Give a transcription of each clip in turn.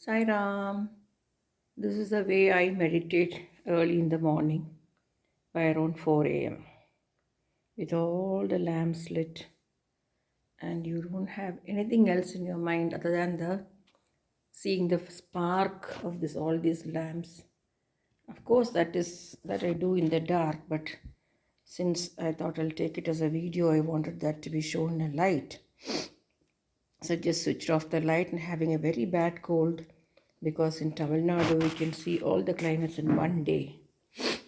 Sai Ram, this is the way I meditate early in the morning by around 4 a.m. with all the lamps lit, and you don't have anything else in your mind other than the seeing the spark of this all these lamps. Of course, that I do in the dark, but since I thought I'll take it as a video, I wanted that to be shown in a light. So I just switched off the light and having a very bad cold because in Tamil Nadu we can see all the climates in one day.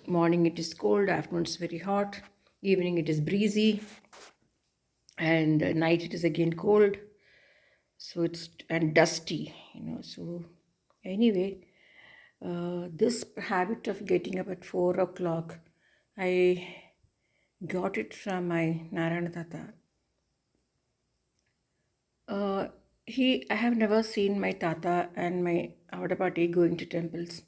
Morning it is cold, afternoon it's very hot, evening it is breezy, and night it is again cold. So it's and dusty. So anyway, this habit of getting up at 4 o'clock, I got it from my Narayana Thatha. I have never seen my Tata and my Avadapati going to temples,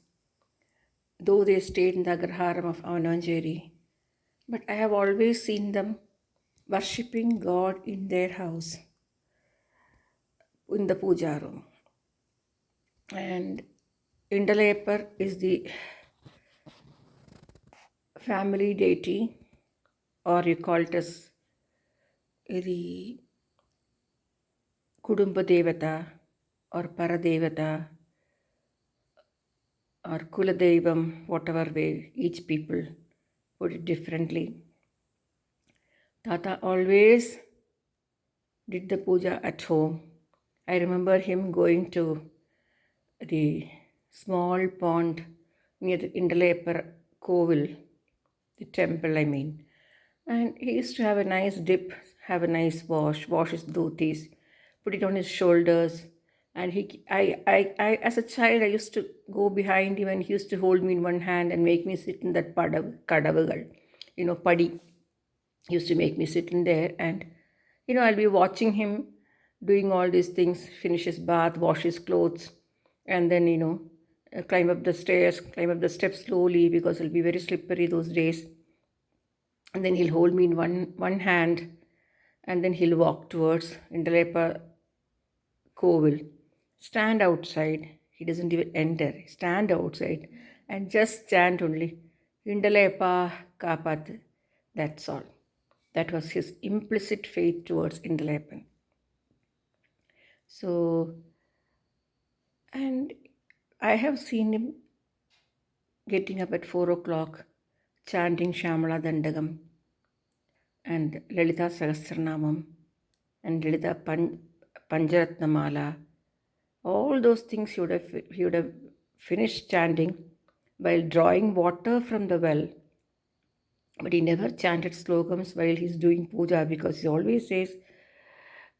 though they stayed in the Agraharam of Avanavanchery. But I have always seen them worshipping God in their house, in the puja room. And Indalayapar is the family deity, or you call it as the Kudumba Devata or Paradevata or Kuladevam, whatever way each people put it differently. Tata always did the puja at home. I remember him going to the small pond near the Indalayapar Kovil, the temple, I mean. And he used to have a nice dip, have a nice wash his dhotis, put it on his shoulders. And as a child, I used to go behind him and he used to hold me in one hand and make me sit in that kadavagal, padi. He used to make me sit in there and, I'll be watching him doing all these things, finish his bath, wash his clothes, and then, climb up the stairs, climb up the steps slowly because it'll be very slippery those days. And then he'll hold me in one hand and then he'll walk towards Indalepa Kovil, stand outside. He doesn't even enter, stand outside and just chant only, Indalepa Kapat. That's all. That was his implicit faith towards Indalepan. So, and I have seen him getting up at 4 o'clock, chanting Shamala Dandagam and Lalita Sahasranamam and Lalita Panjaratnamala. All those things he would have finished chanting while drawing water from the well. But he never chanted slogans while he's doing puja because he always says,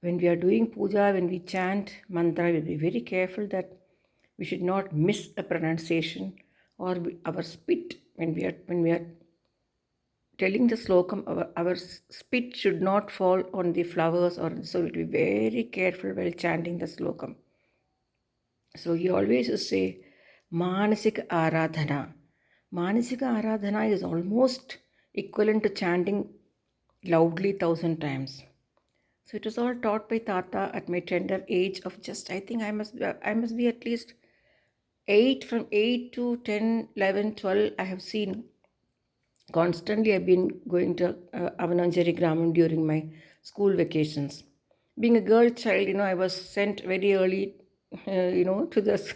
when we are doing puja, when we chant mantra, we'll be very careful that we should not miss a pronunciation or our spit when we are telling the slokam, our spit should not fall on the flowers, or so we'll be very careful while chanting the slokam. So he always used to say, Manasika Aradhana. Manasika Aradhana is almost equivalent to chanting loudly 1,000 times. So it was all taught by Tata at my tender age of just, I think I must be at least 8, from 8 to 10, 11, 12, I have seen constantly. I've been going to Avanavanchery Agraharam during my school vacations. Being a girl child, I was sent very early, to this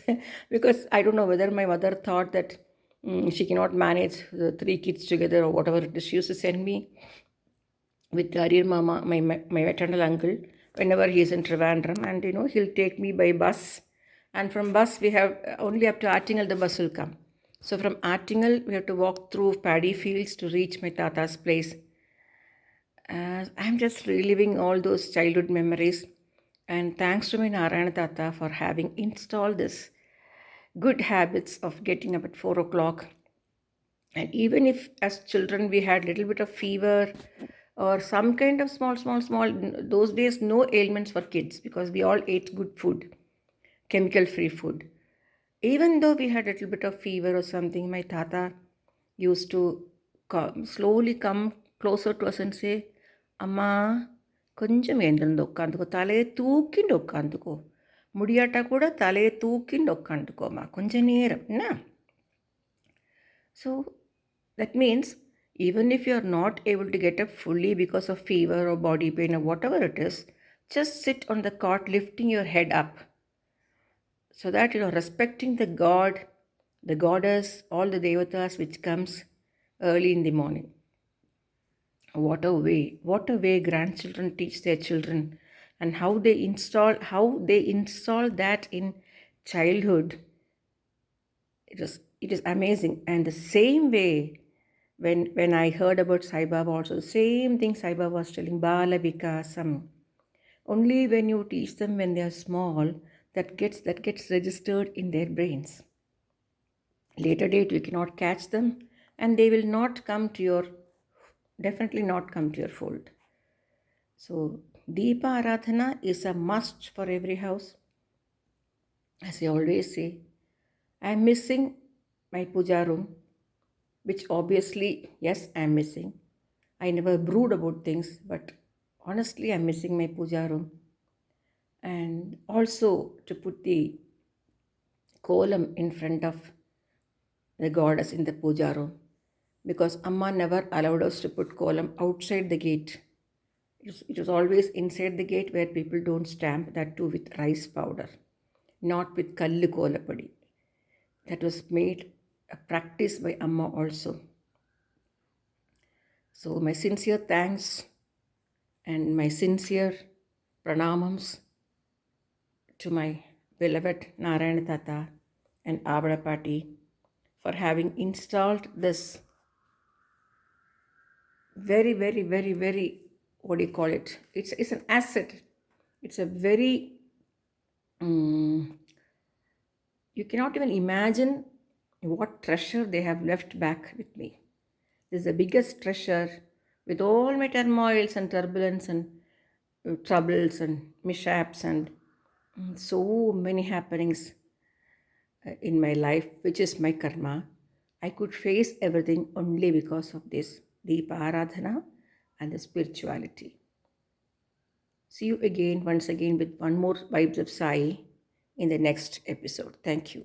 because I don't know whether my mother thought that she cannot manage the 3 kids together or whatever it is. She used to send me with Arir Mama, my maternal uncle, whenever he is in Trivandrum, and he'll take me by bus, and from bus we have only up to Attingal the bus will come. So from Attingal we have to walk through paddy fields to reach my Tata's place. I'm just reliving all those childhood memories, and thanks to my Narayana Thatha for having installed this good habits of getting up at 4 o'clock. And even if as children we had little bit of fever or some kind of small, those days no ailments for kids because we all ate good food, chemical free food. Even though we had a little bit of fever or something, my Tata used to slowly come closer to us and say, Amma, கொஞ்சம் எழுந்திருந்து உட்காந்துக்கோ, தலையை தூக்கிண்டு உட்காந்துக்கோ, முடியாட்டா கூட தலையை தூக்கின்னு உட்காந்துக்கோமா கொஞ்ச நேரம் என்ன. So that means even if you are not able to get up fully because of fever or body pain or whatever it is, just sit on the cot lifting your head up, so that respecting the god, the goddess, all the devatas which comes early in the morning. What a way grandchildren teach their children, and how they install that in childhood. It is amazing. And the same way, when I heard about Sai Baba also, the same thing Sai Baba was telling, Bala Vikasam. Only when you teach them when they are small, that gets registered in their brains. Later date we cannot catch them, and they will definitely not come to your fold. So Deepa Aradhana is a must for every house. As I always say, I am missing my puja room, which obviously, yes, I am missing. I never brood about things, but honestly, I'm missing my puja room. And also to put the kolam in front of the goddess in the puja room, because Amma never allowed us to put kolam outside the gate. It was always inside the gate, where people don't stamp, that too with rice powder, not with kallu kolapadi. That was made a practice by Amma also. So my sincere thanks and my sincere pranamams to my beloved Narayana Thatha and Avadapati for having installed this very, very, very, very, what do you call it? It's an asset. It's a very, you cannot even imagine what treasure they have left back with me. This is the biggest treasure, with all my turmoils and turbulence and troubles and mishaps and so many happenings in my life, which is my karma. I could face everything only because of this Deepa Aradhana and the spirituality. See you again, once again, with one more Vibes of Sai in the next episode. Thank you.